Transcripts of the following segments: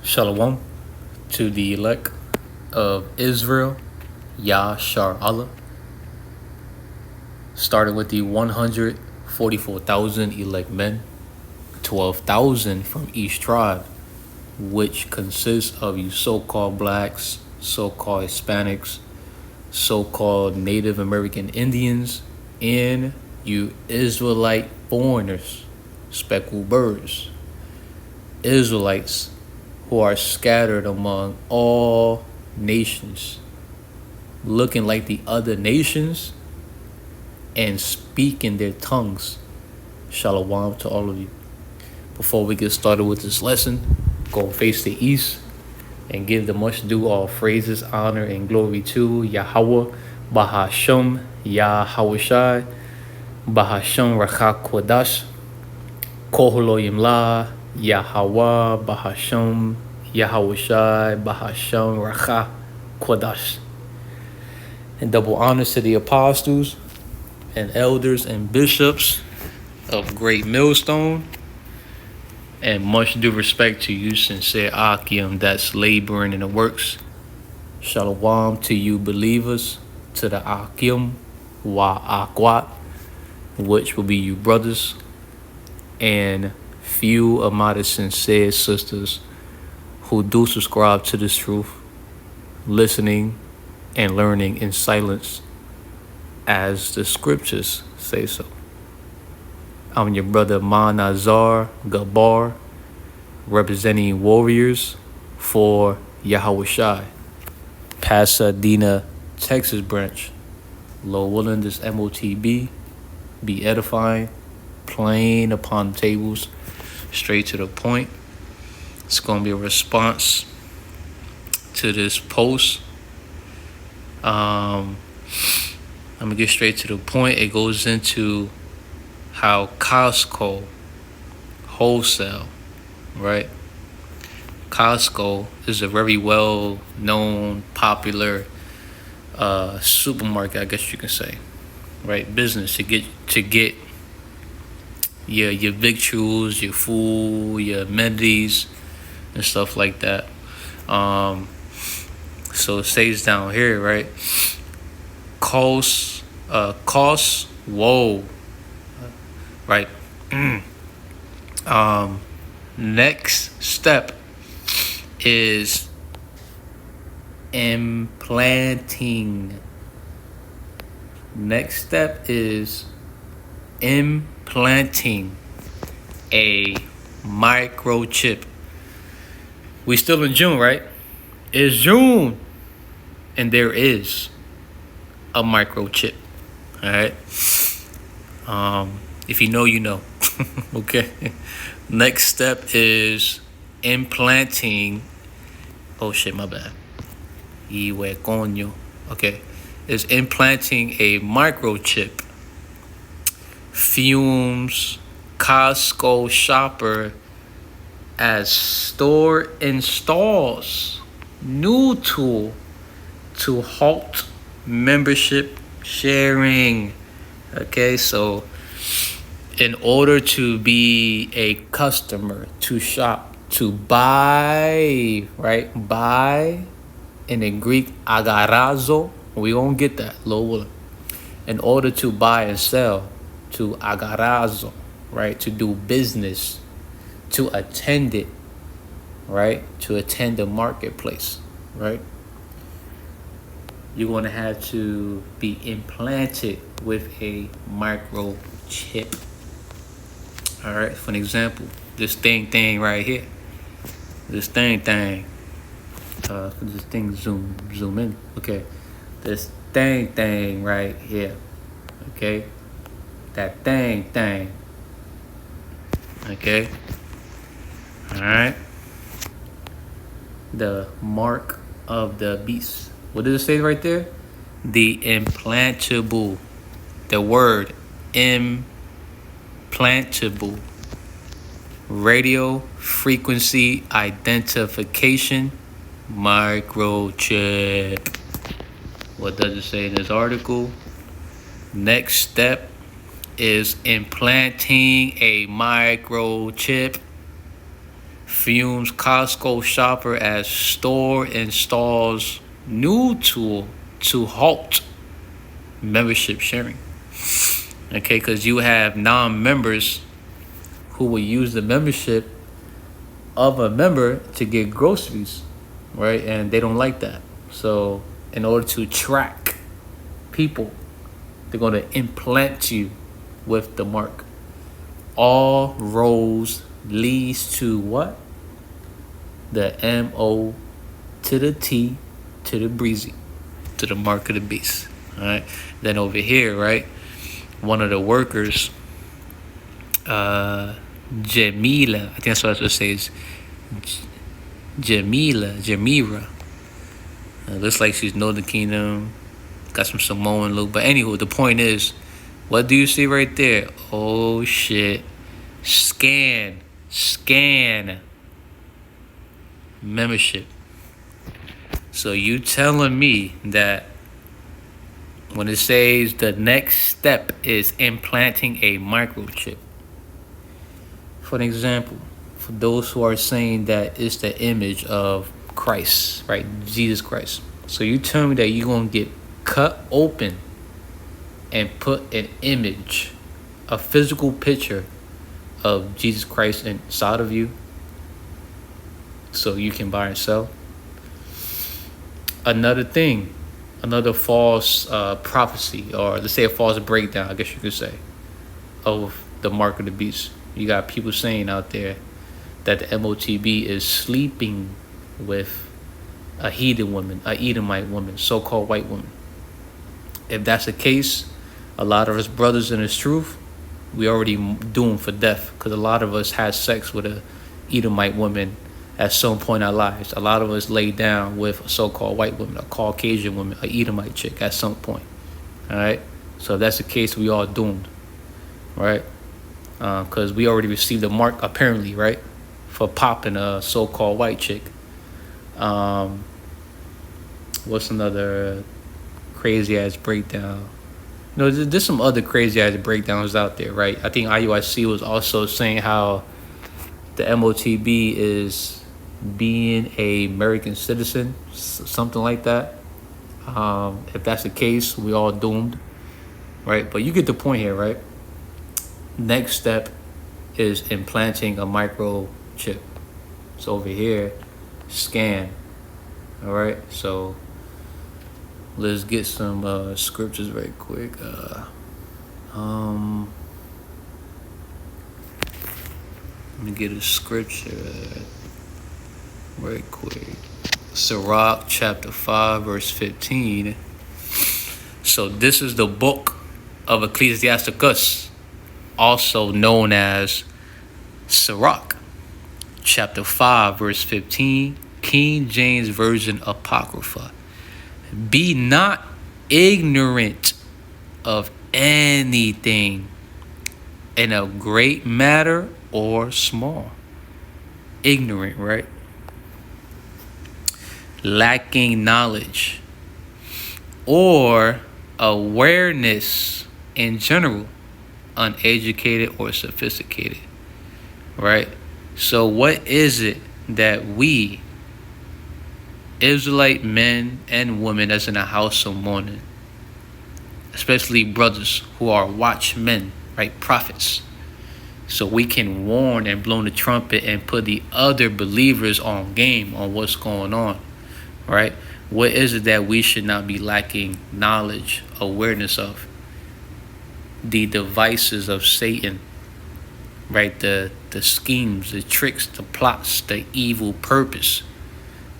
Shalom to the elect of Israel, SHAR Allah, starting with the 144,000 elect men, 12,000 from each tribe, which consists of you so-called blacks, so-called Hispanics, so-called Native American Indians, and you Israelite foreigners, speckled birds, Israelites who are scattered among all nations, looking like the other nations and speaking their tongues. Shalom to all of you. Before we get started with this lesson, go face the east and give the much due all phrases, honor, and glory to Yahawah, BAHASHAM, YAHAWASHI, BAHASHAM QaDash Halalyam, YAHAWAH, BAHASHAM, YAHAWASHI, BAHASHAM QaDash. And double honors to the apostles and elders and bishops of Great Millstone. And much due respect to you, sincere Akim, that's laboring in the works. Shalom to you believers, to the Akim, YAHAWAH, which will be you brothers, and few of my sincere sisters who do subscribe to this truth, listening and learning in silence as the scriptures say so. I'm your brother Manazar Gabar, representing warriors for YAHAWASHI, Pasadena, Texas branch. Lord willing, this MOTB be edifying, plain upon the tables, straight to the point. It's going to be a response to this post. I'm going to get straight to the point. It goes into how Costco wholesale, right? Costco is a very well-known, popular supermarket, I guess you can say, right? Business to get your victuals, your food, your amenities, and stuff like that. So it says down here, right? Costs, whoa, right? Next step is implanting. Next step is implanting a microchip. We still in June, right? It's June, and there is a microchip. All right. If you know, you know. Okay. Next step is implanting. Oh shit, my bad. Okay. Is implanting a microchip. Fumes Costco shopper as store installs new tool to halt membership sharing. Okay, so in order to be a customer, to shop, to buy, right? Buy in the Greek agarazo. We gonna get that, Lord. In order to buy and sell, to agarazo, right? To do business, to attend it, right? To attend the marketplace, right? You're going to have to be implanted with a microchip. All right, for an example, this thing right here. This thing. This thing zoom in. Okay, this thing right here. Okay, that thing. Okay. All right. The mark of the beast. What does it say right there? The implantable. The word implantable. Radio frequency identification microchip. What does it say in this article? Next step is implanting a microchip Fumes Costco shopper as store installs new tool to halt membership sharing. Okay, because you have non-members who will use the membership of a member to get groceries, right? And they don't like that. So in order to track people, they're going to implant you with the mark. All roads leads to what? The M-O to the T to the breezy, to the mark of the beast. All right. Then over here, right, one of the workers, Jamila, I think that's what I was going to say, is Jamira. Looks like she's Northern Kingdom, got some Samoan look. But anywho, the point is, what do you see right there? Oh shit. Scan membership. So you telling me that when it says the next step is implanting a microchip, for an example, for those who are saying that it's the image of Christ, right? Jesus Christ. So you tell me that you're going to get cut open and put an image, a physical picture of Jesus Christ inside of you so you can buy and sell? Another thing, another false prophecy, or let's say a false breakdown, I guess you could say, of the mark of the beast. You got people saying out there that the MOTB is sleeping with a heathen woman, a Edomite woman, so-called white woman. If that's the case, a lot of us brothers in this truth, we already doomed for death, because a lot of us had sex with a Edomite woman at some point in our lives. A lot of us laid down with a so-called white woman, a Caucasian woman, a Edomite chick at some point. All right? So if that's the case, we all doomed, right? Because we already received the mark, apparently, right, for popping a so-called white chick. What's another crazy-ass breakdown? You know, there's some other crazy-ass breakdowns out there, right? I think IUIC was also saying how the MOTB is being a American citizen, something like that. If that's the case, we all doomed, right? But you get the point here, right? Next step is implanting a microchip. So over here, scan. All right, so let's get some scriptures very quick. Let me get a scripture very quick. Sirach chapter 5 verse 15. So this is the book of Ecclesiasticus, also known as Sirach chapter 5 verse 15, King James Version Apocrypha. Be not ignorant of anything in a great matter or small. Ignorant, right? Lacking knowledge or awareness in general, uneducated or sophisticated, right? So what is it that we Israelite men and women that's in the house of mourning, especially brothers who are watchmen, right, prophets, so we can warn and blow the trumpet and put the other believers on game on what's going on, right? What is it that we should not be lacking knowledge, awareness of? The devices of Satan, right? The schemes, the tricks, the plots, the evil purpose,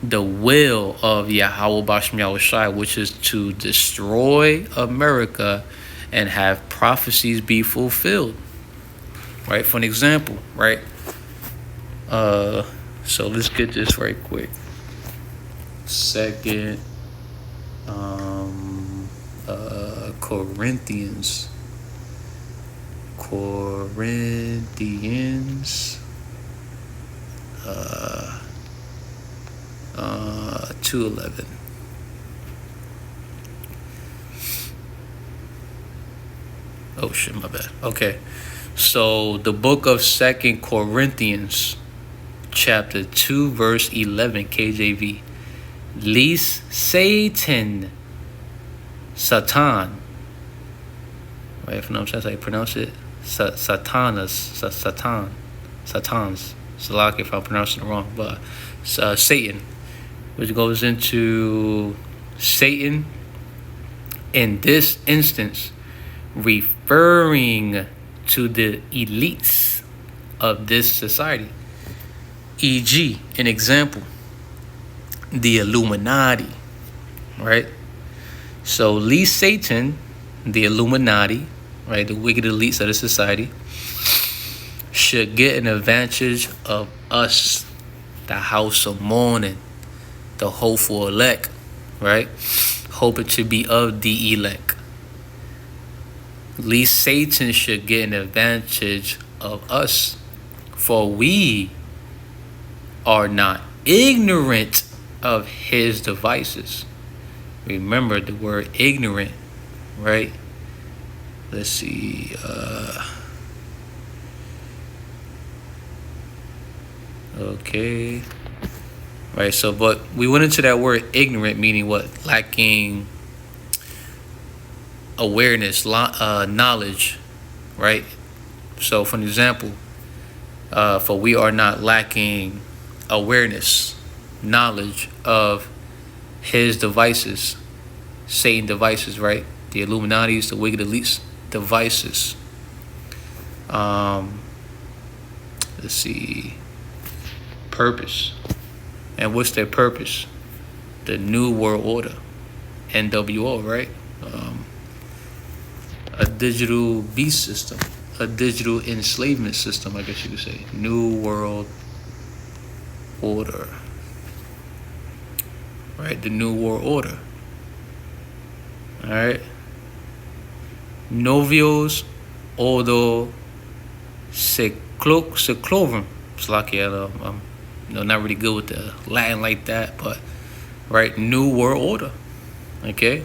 the will of YAHAWAHSHI, which is to destroy America and have prophecies be fulfilled, right? For an example, right? So let's get this right quick. Second Corinthians 2:11. Oh shit, my bad. Okay, so the book of 2 Corinthians chapter 2, verse 11, KJV. Least Satan, Satan. Right, if I'm that's how you pronounce it. Satans. Salak if I'm pronouncing it wrong. But Satan, which goes into Satan in this instance, referring to the elites of this society. E.g., an example, the Illuminati, right? So least Satan, the Illuminati, right, the wicked elites of the society, should get an advantage of us, the house of mourning, the hopeful elect, right? Hoping to be of the elect. Least Satan should get an advantage of us, for we are not ignorant of his devices. Remember the word ignorant, right? Let's see. Okay. Right, so but we went into that word ignorant, meaning what? Lacking awareness, knowledge, right? So for an example, for we are not lacking awareness, knowledge of his devices, Satan devices, right? The Illuminati's, the wicked elites devices. Let's see. Purpose. And what's their purpose? The New World Order, NWO, right? A digital beast system, a digital enslavement system, I guess you could say. New World Order, right? The New World Order. All right. Novios Ordo Seclorum. It's like, not really good with the Latin like that, but right, New World Order. Okay.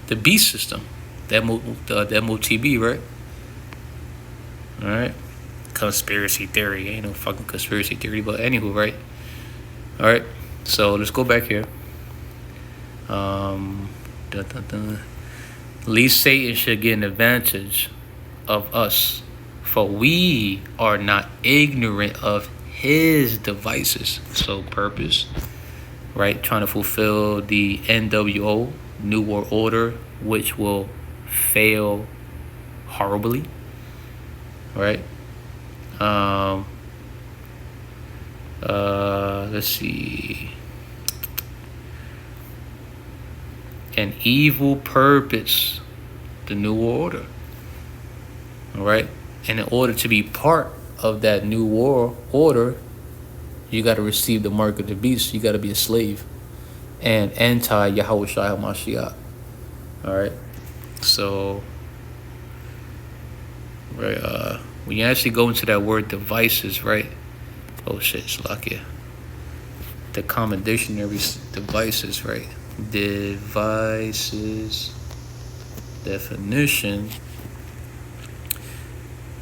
The beast system. The MOTB, right? All right. Conspiracy theory. Ain't no fucking conspiracy theory, but anywho, right? All right. So let's go back here. Least Satan should get an advantage of us, for we are not ignorant of his devices. So purpose, right? Trying to fulfill the NWO, New World Order, which will fail horribly, right? Let's see. An evil purpose, the New World Order, all right? And in order to be part of that New World Order, you got to receive the mark of the beast. You got to be a slave and anti-YAHAWASHI HaMashiach. All right. So, right, when you actually go into that word devices, right? Oh shit, Slakia. The common dictionary devices, right? Devices. Definition.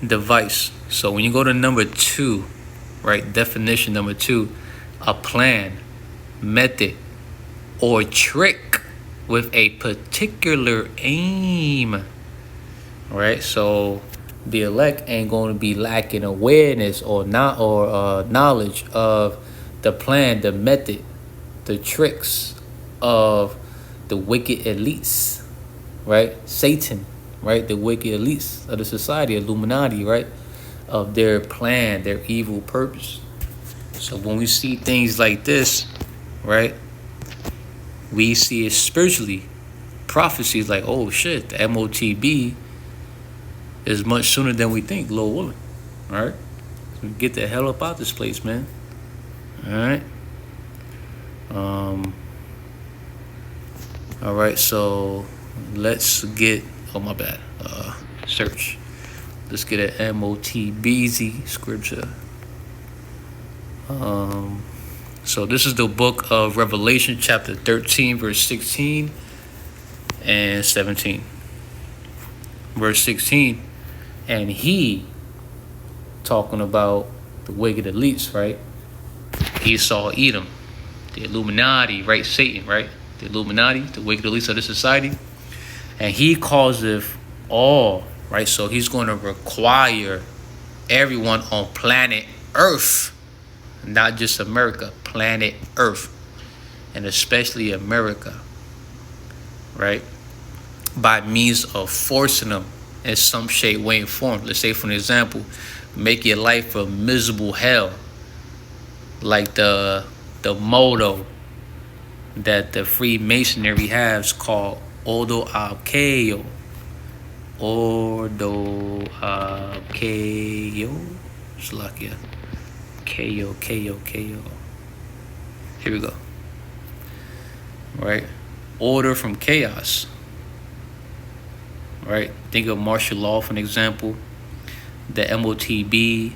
Device. So when you go to number 2, right? Definition number 2, a plan, method, or trick with a particular aim, right? So the elect ain't going to be lacking awareness or not knowledge of the plan, the method, the tricks of the wicked elites, right? Satan, right? The wicked elites of the society, Illuminati, right? Of their plan, their evil purpose. So when we see things like this, right? We see it spiritually. Prophecies like, oh shit, the MOTB is much sooner than we think, Lord willing. All right? So get the hell up out this place, man. All right? All right, so let's get, oh my bad, search. Let's get an MOTBZ scripture. So this is the book of Revelation, chapter 13, verse 16 and 17. Verse 16, and he, talking about the wicked elites, right? Esau, Edom, the Illuminati, right? Satan, right? The Illuminati, the wicked elites of the society. And he causeth all, right? So he's going to require everyone on planet Earth, not just America, planet Earth, and especially America, right? By means of forcing them in some shape, way, and form. Let's say, for an example, make your life a miserable hell, like the motto that the Freemasonry has called Odo Abkeo. Odo Abkeo. Slakia. Ko. Here we go. Right? Order from chaos. Right? Think of martial law for an example. The MOTB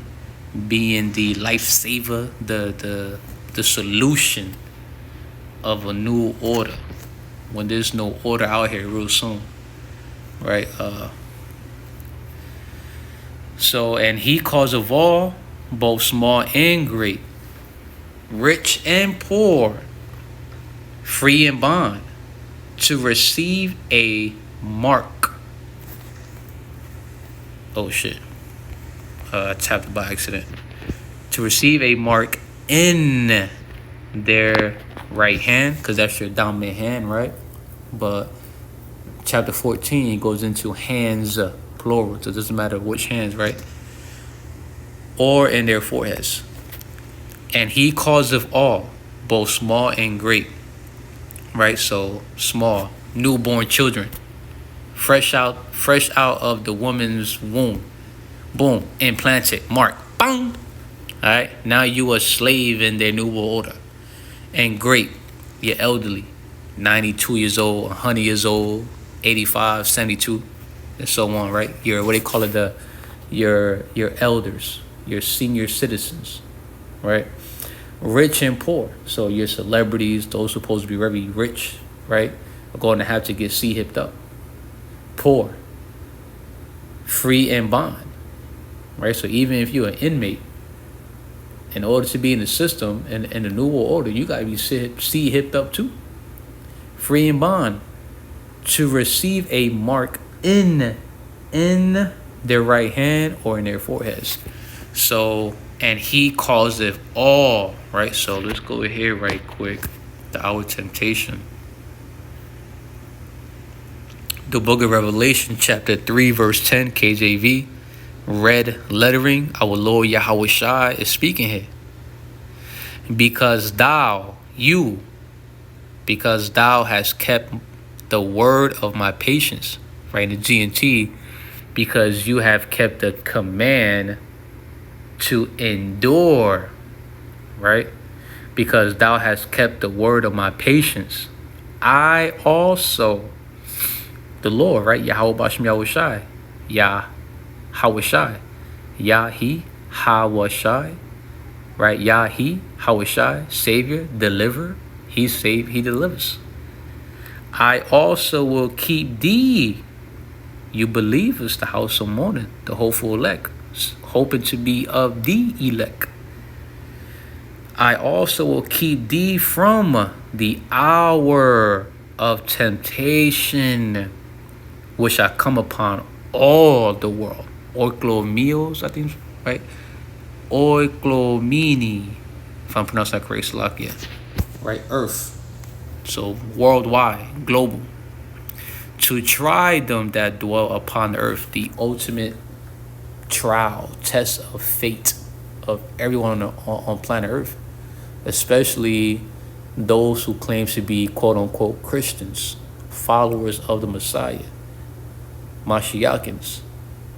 being the lifesaver, the solution of a new order when there's no order out here real soon, right? So, and he cause of all, both small and great, rich and poor, free and bond, to receive a mark. Oh shit, I tapped it by accident. To receive a mark in their right hand, because that's your dominant hand, right? But chapter 14 goes into hands, plural, so it doesn't matter which hands, right? Or in their foreheads. And he causeth all, both small and great, right? So small, newborn children, fresh out of the woman's womb, boom, implanted, mark, bang. All right, now you a slave in their new world order. And great, you're elderly, 92 years old, 100 years old, 85, 72, and so on, right? Your, what they call it, your elders, your senior citizens, right? Rich and poor, so your celebrities, those supposed to be very rich, right, are going to have to get hipped up. Poor, free and bond, right? So even if you're an inmate, in order to be in the system and in the new world order, you got to be hipped up too. Free and bond, to receive a mark in their right hand or in their foreheads. So, and he calls it all, right? So let's go here right quick. The hour temptation. The book of Revelation, chapter 3, verse 10, KJV. Red lettering, our Lord YAHAWASHI is speaking here. Because thou hast kept the word of my patience, right, in the GNT, because you have kept the command to endure, right? Because thou hast kept the word of my patience, I also, the Lord, right, YAHWASHI, YAHWASHI, YAHWASHI, right? YAHWASHI, Savior, deliver. He save, he delivers. I also will keep thee, you believers, the house of mourning, the hopeful elect, hoping to be of the elect. I also will keep thee from the hour of temptation, which I come upon all the world. Oiklomios, I think, right? Oiklomini, if I'm pronouncing that correctly, Salakia, right? Earth. So worldwide, global. To try them that dwell upon the earth, the ultimate trial, test of fate of everyone on planet Earth, especially those who claim to be quote-unquote Christians, followers of the Messiah, Mashiachans,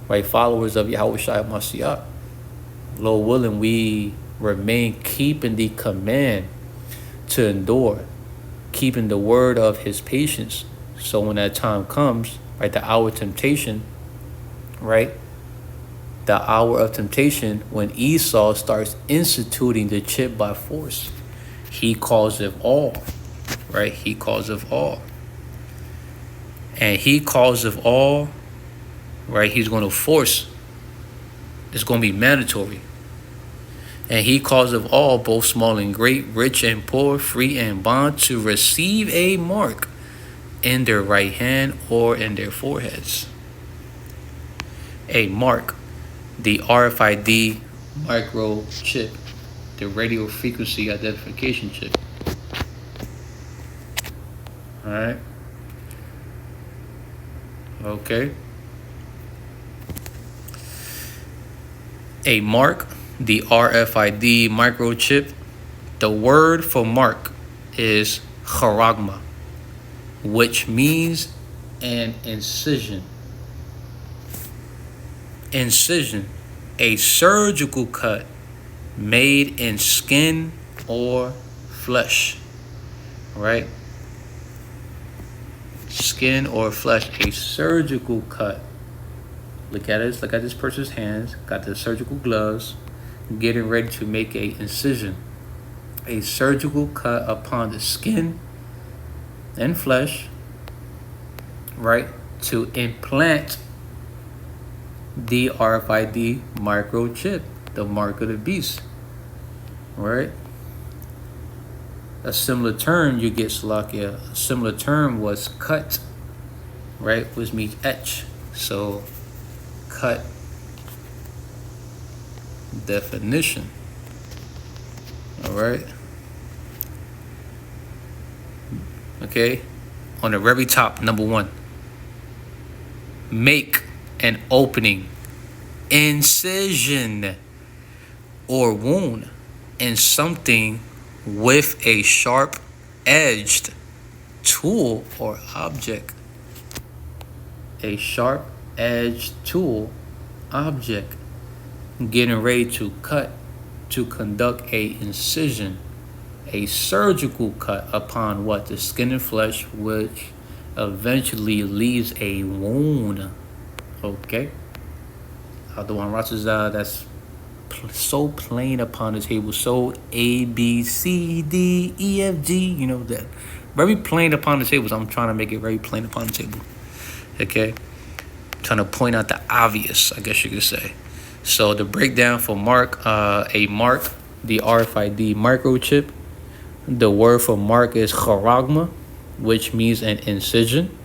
right? Followers of Yahawashi Mashiach. Lord willing, we remain keeping the command to endure, keeping the word of his patience. So when that time comes, right, the hour of temptation, right? The hour of temptation, when Esau starts instituting the chip by force, he calls it all, right? He calls it all. And he calls it all, right? He's going to force. It's going to be mandatory. And he causeth all, both small and great, rich and poor, free and bond, to receive a mark in their right hand or in their foreheads. A mark, the RFID microchip, the radio frequency identification chip. All right. Okay. A mark, the RFID microchip. The word for mark is 𝐤𝐄𝐅𝐄, which means an incision. Incision, a surgical cut made in skin or flesh, right? Skin or flesh, a surgical cut. Look at this. Look at this person's hands. Got the surgical gloves, getting ready to make a incision. A surgical cut upon the skin and flesh, right? To implant the RFID microchip, the mark of the beast, right? A similar term you get, Salakia. A similar term was cut, right? Which means etch. So, cut. Definition. All right. Okay. On the very top, number 1. Make an opening, incision, or wound in something with a sharp-edged tool or object. A sharp-edged tool, object. Getting ready to cut, to conduct a incision, a surgical cut upon what? The skin and flesh, which eventually leaves a wound. Okay. The one that's so plain upon the table, so A, B, C, D, E, F, G, you know, that very plain upon the table. So I'm trying to make it very plain upon the table. Okay. Trying to point out the obvious, I guess you could say. So the breakdown for mark, a mark, the RFID microchip. The word for mark is 𝐤𝐄𝐅𝐄, which means an incision.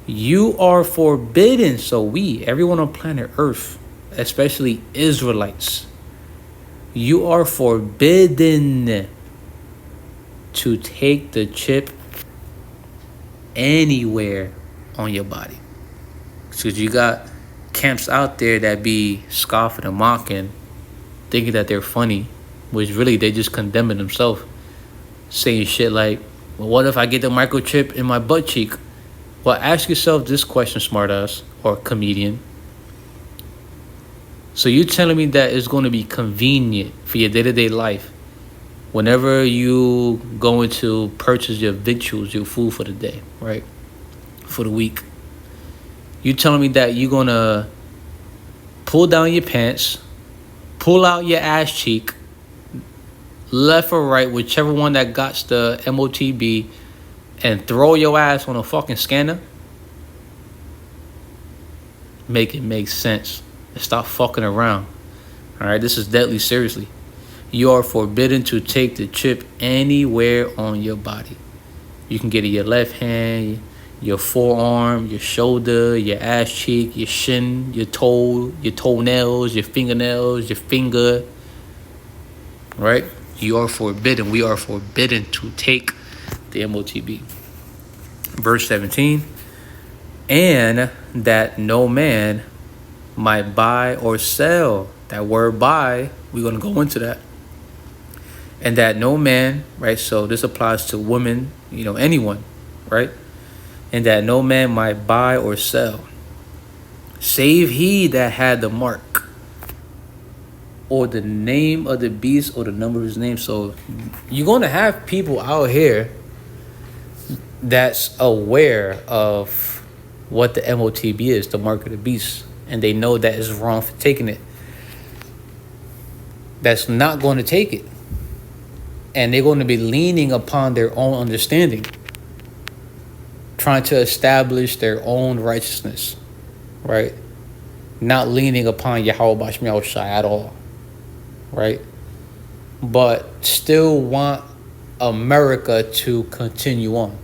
You are forbidden. So everyone on planet Earth, especially Israelites, you are forbidden to take the chip anywhere on your body. Because you got camps out there that be scoffing and mocking, thinking that they're funny, which really they just condemning themselves, saying shit like, well, what if I get the microchip in my butt cheek? Well, ask yourself this question, smartass or comedian. So you're telling me that it's going to be convenient for your day-to-day life whenever you going to purchase your victuals, your food for the day, right? For the week. You telling me that you're going to pull down your pants, pull out your ass cheek, left or right, whichever one that got the MOTB, and throw your ass on a fucking scanner? Make it make sense. And stop fucking around. All right, this is deadly seriously. You are forbidden to take the chip anywhere on your body. You can get it in your left hand, your forearm, your shoulder, your ass cheek, your shin, your toe, your toenails, your fingernails, your finger. Right? You are forbidden. We are forbidden to take the MOTB. Verse 17. And that no man might buy or sell. That word buy, we're going to go into that. And that no man, right? So this applies to women, you know, anyone, right? And that no man might buy or sell, save he that had the mark, or the name of the beast, or the number of his name. So you're going to have people out here that's aware of what the MOTB is, the mark of the beast, and they know that it's wrong for taking it. That's not going to take it. And they're going to be leaning upon their own understanding, trying to establish their own righteousness, right? Not leaning upon YAHAWAHSHI at all, right? but still want America to continue on.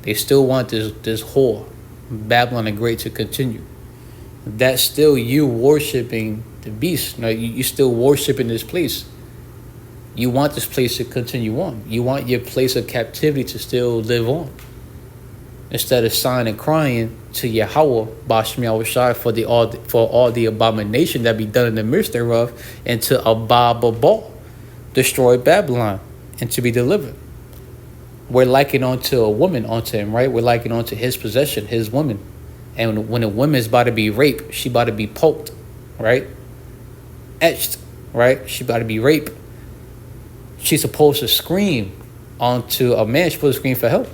They still want this whore, Babylon the Great, to continue. That's still you worshiping the beast. Now, you still worshiping this place. You want this place to continue on. You want your place of captivity to still live on. Instead of sighing and crying to Yahawah, YAHAWASHI, for all the abomination that be done in the midst thereof, and to AHBA, destroy Babylon, and to be delivered. We're liking onto a woman onto him, right? We're liking onto his possession, his woman. And when a woman is about to be raped, she about to be poked, right? Etched, right? She about to be raped. She's supposed to scream onto a man. She's supposed to scream for help.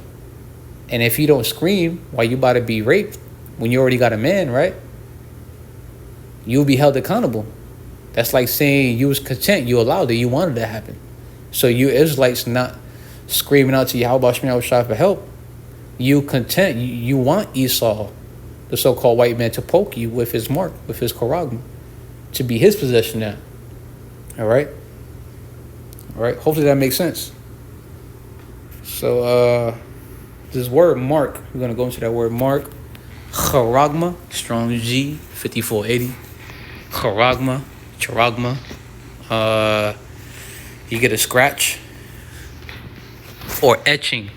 And if you don't scream while you about to be raped, when you already got a man, right, you'll be held accountable. That's like saying you was content, you allowed it, you wanted it to happen. So you Israelites not screaming out to YAHAWASHI for help. You content, you want Esau, the so-called white man, to poke you with his mark, with his 𤤄𝐤, to be his possession now. All right? All right, hopefully that makes sense. So this word mark, we're going to go into that word mark. 𝐤𝐄𝐅𝐿, strong G, 5480. 𝐤𝐄𝐅𝐿. You get a scratch or etching.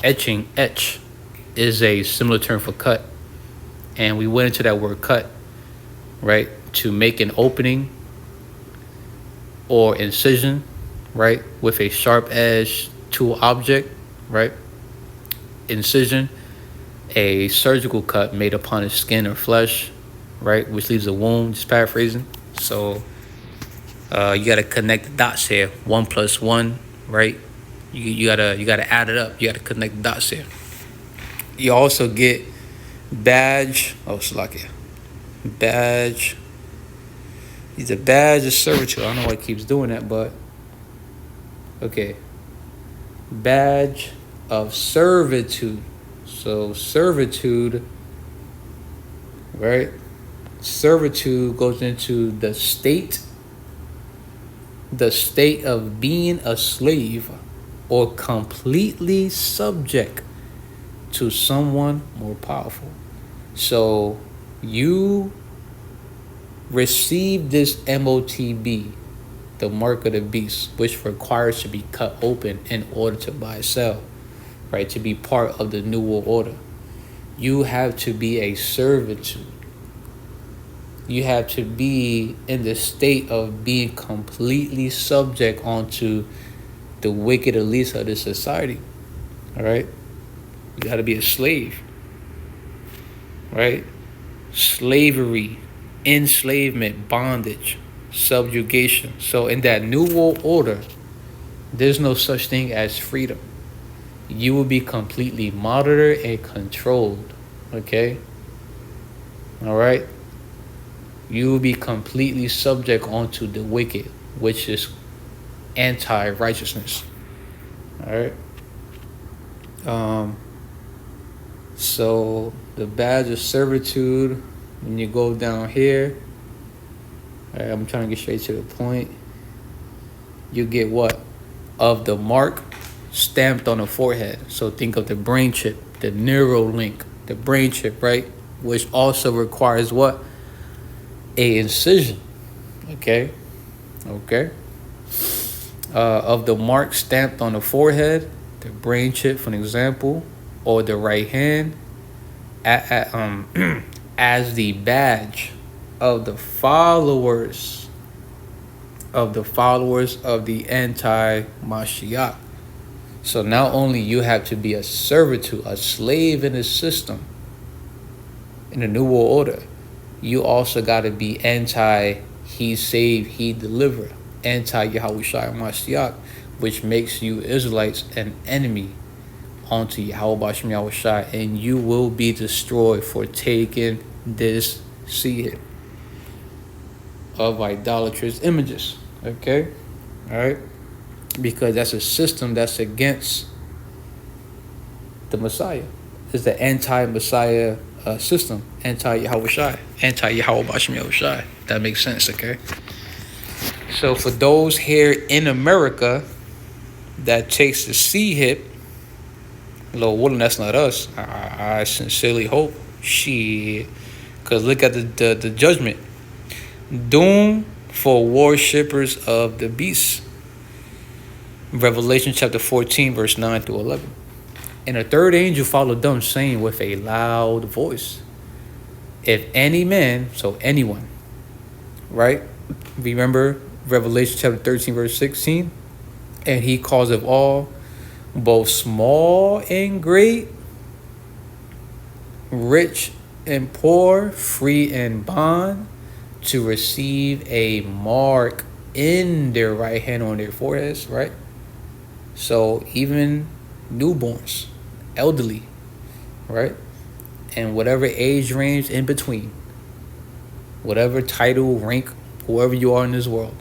Etch is a similar term for cut. And we went into that word cut, right, to make an opening or incision, right, with a sharp edge tool object, right? Incision, a surgical cut made upon the skin or flesh, right, which leaves a wound, just paraphrasing. So you got to connect the dots here. 1 + 1, right? You gotta add it up. You gotta connect the dots here. You also get badge. Oh, Salakia. Badge. He's a badge of servitude. I don't know why he keeps doing that, but okay. Badge of servitude. So servitude, right? Servitude goes into the state of being a slave or completely subject to someone more powerful. So you receive this MOTB, the mark of the beast, which requires to be cut open in order to buy and sell, right? To be part of the New World Order. You have to be a servitude. You have to be in the state of being completely subject onto the wicked elites of this society. All right? You got to be a slave. Right? Slavery, enslavement, bondage, subjugation. So in that New World Order, there's no such thing as freedom. You will be completely monitored and controlled. Okay? All right? You will be completely subject onto the wicked, which is anti-righteousness. All right? So the badge of servitude, when you go down here, all right, I'm trying to get straight to the point. You get what? Of the mark stamped on the forehead. So think of the brain chip, the neural link, the brain chip, right? Which also requires what? A incision. Okay? Okay? Of the mark stamped on the forehead, the brain chip, for an example, or the right hand, as the badge of the followers of the anti-Mashiach. So not only you have to be a servitude, a slave in the system, in the New World Order, you also got to be anti-He Save, He Deliver, anti-YAHAWASHI Mashiach, which makes you Israelites an enemy onto YAHAWAH, and you will be destroyed for taking this seed of idolatrous images. Okay? All right? Because that's a system that's against the Messiah. It's the anti-Messiah system, anti-YAHAWASHI, anti-YAHAWAH. That makes sense, okay? So for those here in America that takes the C hit, Lord willing, that's not us. I sincerely hope. Shit. Because look at the judgment. Doom for worshippers of the beast. Revelation chapter 14, verse 9 through 11. And a third angel followed them, saying with a loud voice, if any man, so anyone, right? Remember Revelation chapter 13, verse 16? And he causeth all, both small and great, rich and poor, free and bond, to receive a mark in their right hand on their foreheads, right? So even newborns, elderly, right? And whatever age range in between, whatever title, rank, whoever you are in this world.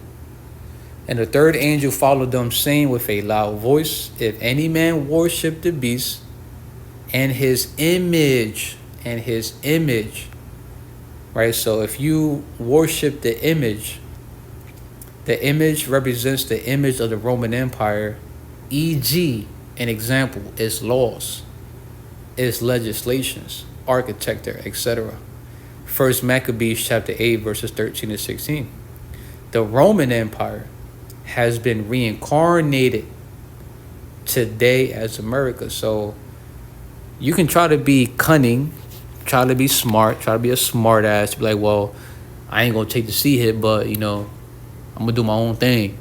And the third angel followed them, saying with a loud voice, if any man worship the beast and his image, right? So if you worship the image represents the image of the Roman Empire, e.g., an example, its laws, its legislations, architecture, etc. First Maccabees chapter 8, verses 13 to 16. The Roman Empire has been reincarnated today as America. So you can try to be cunning, try to be smart, try to be a smart ass, be like, well, I ain't gonna take the C hit, but I'm gonna do my own thing.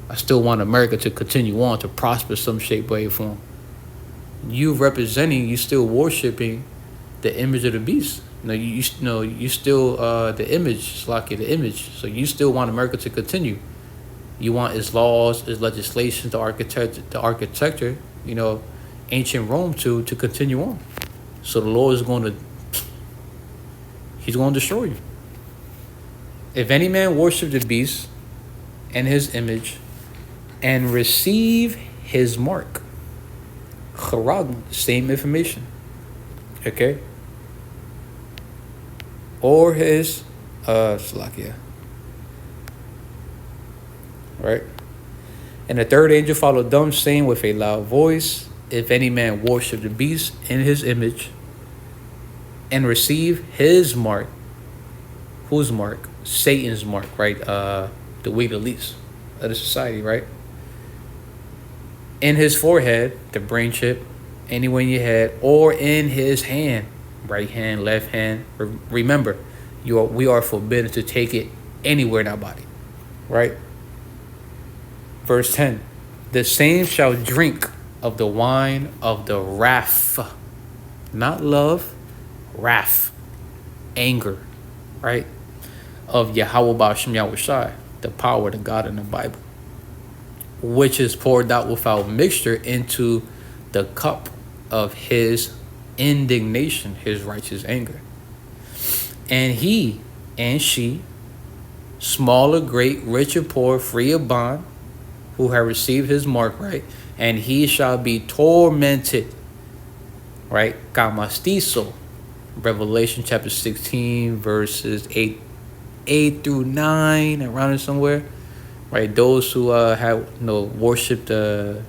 I still want America to continue on, to prosper some shape, way, form. You still worshiping the image of the beast. You still the image, the image. So you still want America to continue. You want its laws, its legislation, the architecture, ancient Rome to continue on. So the Lord is He's going to destroy you. If any man worship the beast and his image and receive his mark, same information, okay? Or his, right? And the third angel followed them, saying with a loud voice, if any man worship the beast in his image and receive his mark, whose mark? Satan's mark, right? The weak least of the society, right? In his forehead, the brain chip, anywhere in your head, or in his hand, right hand, left hand. Remember, we are forbidden to take it anywhere in our body, right? Verse 10, the same shall drink of the wine of the wrath, not love, wrath, anger, right? Of YAHAWASHI, the power of God in the Bible, which is poured out without mixture into the cup of his indignation, his righteous anger. And he and she, small or great, rich or poor, free or bond, who have received his mark, right? And he shall be tormented, right? Kamastiso, Revelation chapter 16, verses 8 through 9, around there somewhere, right? Those who have worshipped the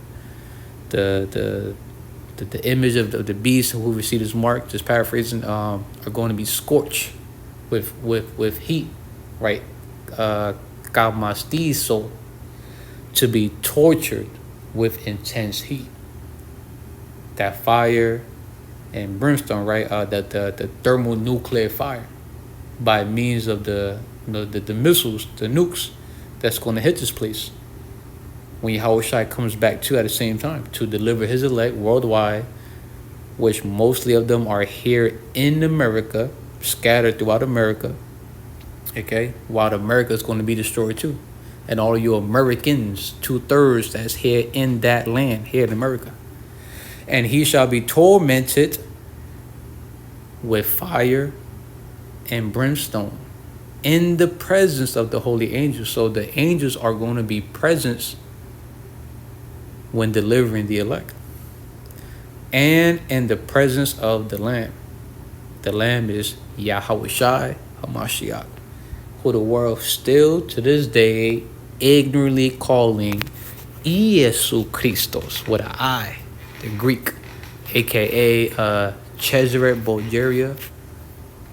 image of the beast who received his mark, just paraphrasing, are going to be scorched with heat, right? Kamastiso, to be tortured with intense heat. That fire and brimstone, right? The thermonuclear fire, by means of the missiles, the nukes that's going to hit this place when YAHAWASHI comes back too at the same time to deliver his elect worldwide, which mostly of them are here in America, scattered throughout America, okay? While America is going to be destroyed too. And all of you Americans, 2/3 that's here in that land, here in America. And he shall be tormented with fire and brimstone in the presence of the holy angels. So the angels are going to be present when delivering the elect. And in the presence of the Lamb. The Lamb is YAHAWASHI HaMashiach, who the world still to this day ignorantly calling Iesu Christos with an I, the Greek, aka Cesare Bulgaria.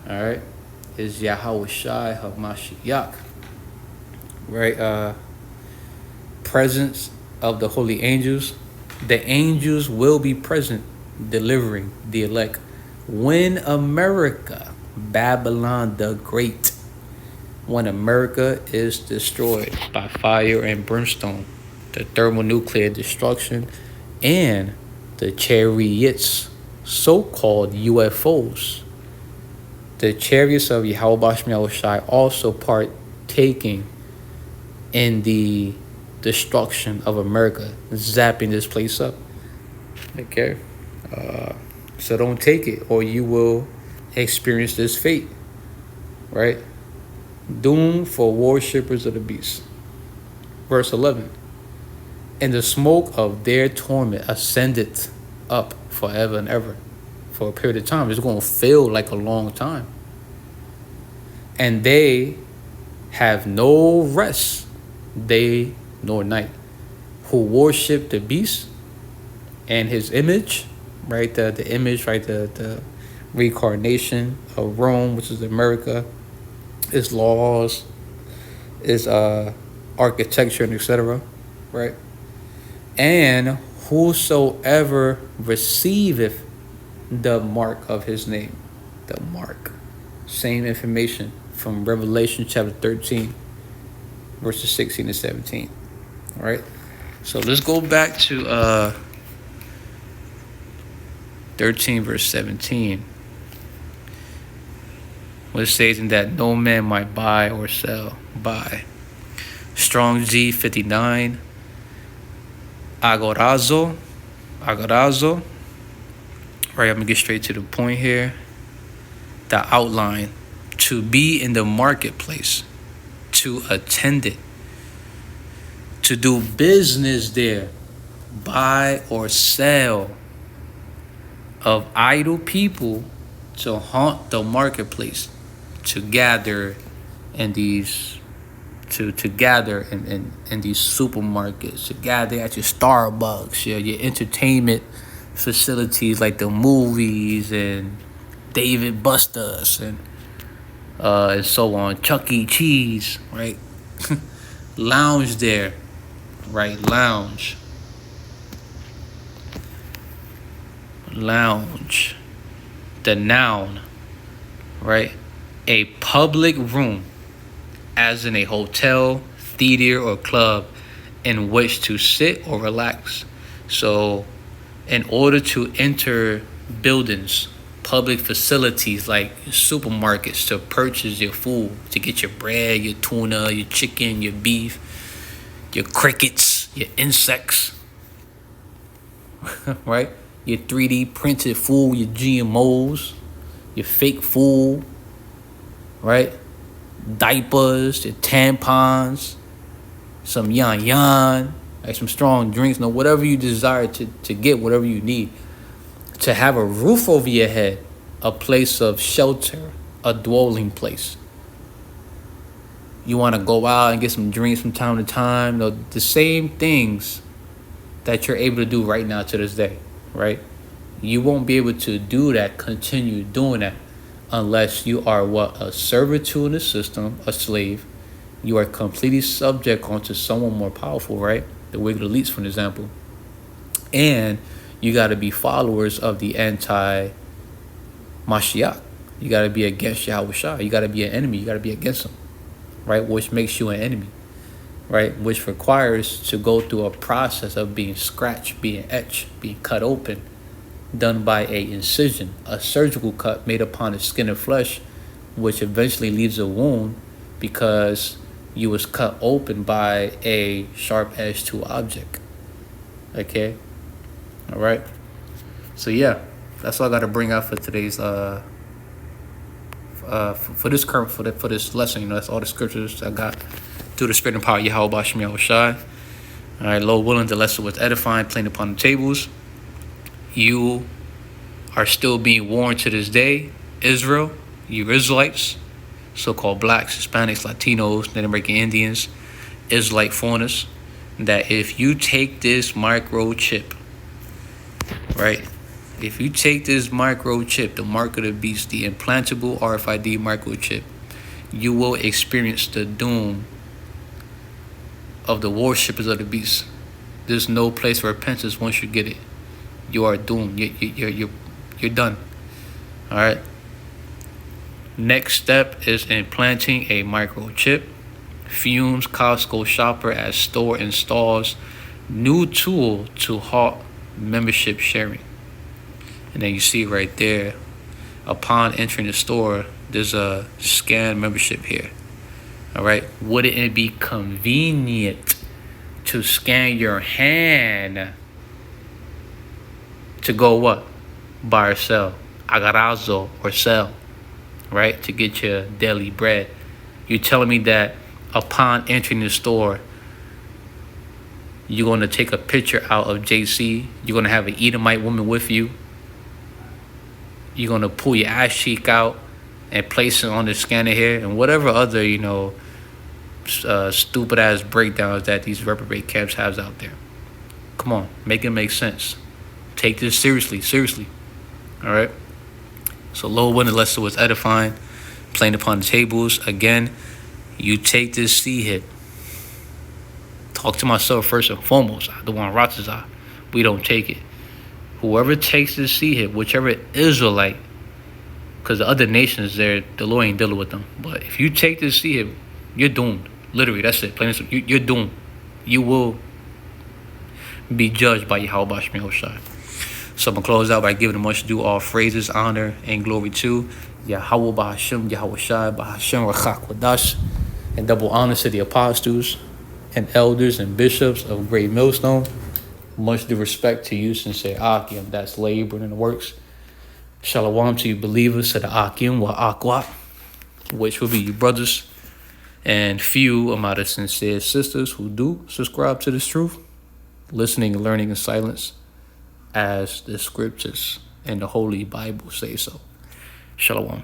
All right, is YAHAWASHI HaMashiach. Right, presence of the holy angels. The angels will be present, delivering the elect when America, Babylon the Great, when America is destroyed by fire and brimstone, the thermonuclear destruction, and the chariots, so-called UFOs. The chariots of YAHAWASHI also partaking in the destruction of America, zapping this place up. Okay, so don't take it, or you will experience this fate. Right, doom for worshippers of the beast. Verse 11. And the smoke of their torment ascended up forever and ever, for a period of time. It's going to feel like a long time. And they have no rest, day nor night, who worship the beast and his image, right? The image, right? The reincarnation of Rome, which is America, its laws, its architecture, and etc. Right? And whosoever receiveth the mark of his name, the mark, same information from Revelation chapter 13, verses 16 to 17. All right, so let's go back to 13 verse 17, which says that no man might buy or sell by. Strong G 59. Agorazo. Right, I'm gonna get straight to the point here. The outline: to be in the marketplace, to attend it, to do business there, buy or sell, of idle people, to haunt the marketplace, to gather in these, to gather in these supermarkets, to gather at your Starbucks, your entertainment facilities like the movies and David Buster's and so on, Chuck E. Cheese, right? Lounge there, right? Lounge, the noun, right? A public room, as in a hotel, theater, or club, in which to sit or relax. So in order to enter buildings, public facilities like supermarkets, to purchase your food, to get your bread, your tuna, your chicken, your beef, your crickets, your insects, right? Your 3D printed food, your GMOs, your fake food, right? Diapers, your tampons, some yan, like some strong drinks, whatever you desire to get, whatever you need. To have a roof over your head, a place of shelter, a dwelling place. You want to go out and get some drinks from time to time. The same things that you're able to do right now to this day, right? You won't be able to do that, continue doing that, unless you are a servitude in the system, a slave. You are completely subject onto someone more powerful, right? The wicked elites, for example. And you got to be followers of the anti-Mashiach. You got to be against YAHAWASHI. You got to be an enemy. You got to be against him, right? Which makes you an enemy, right? Which requires to go through a process of being scratched, being etched, being cut open, done by a incision, a surgical cut made upon the skin and flesh, which eventually leaves a wound because you was cut open by a sharp-edged tool object. Okay? All right? So yeah, that's all I got to bring out for today's for this lesson. That's all the scriptures I got through the spirit and power of YAHAWASHI. All right, Lord willing, the lesson was edifying, plain upon the tables. You are still being warned to this day, Israel, you Israelites, so-called blacks, Hispanics, Latinos, Native American Indians, Israelite foreigners, that if you take this microchip, right? If you take this microchip, the mark of the beast, the implantable RFID microchip, you will experience the doom of the worshippers of the beast. There's no place for repentance once you get it. You are doomed. You're done. All right. Next step is implanting a microchip. Fumes Costco shopper at store installs new tool to halt membership sharing. And then you see right there, upon entering the store, there's a scan membership here. All right. Wouldn't it be convenient to scan your hand to go what? Buy or sell. Agarazo or sell. Right? To get your daily bread. You're telling me that upon entering the store, you're going to take a picture out of JC. You're going to have an Edomite woman with you. You're going to pull your ass cheek out and place it on the scanner here. And whatever other, stupid ass breakdowns that these reprobate camps has out there. Come on, make it make sense. Take this seriously. All right. So Lord willing, unless it was edifying, playing upon the tables. Again, you take this seed hit. Talk to myself first and foremost. I don't want RAWCHAA. We don't take it. Whoever takes this seed hit, whichever Israelite, because the other nations there, the Lord ain't dealing with them. But if you take this seed hit, you're doomed. Literally, that's it. Plain and simple. You're doomed. You will be judged by YAHAWAHSHI. So I'm going to close out by giving much due all phrases, honor, and glory to YAHAWAH BAHASHAM, YAHAWASHI, BAHASHAM, QaDash, and double honors to the apostles and elders and bishops of Great Millstone. Much due respect to you, sincere Akim, that's laboring in the works. Shalom to you believers, to the Akim, YAHAWAH, which will be your brothers, and few amount of sincere sisters who do subscribe to this truth, listening and learning in silence, as the scriptures and the Holy Bible say so. Shalom.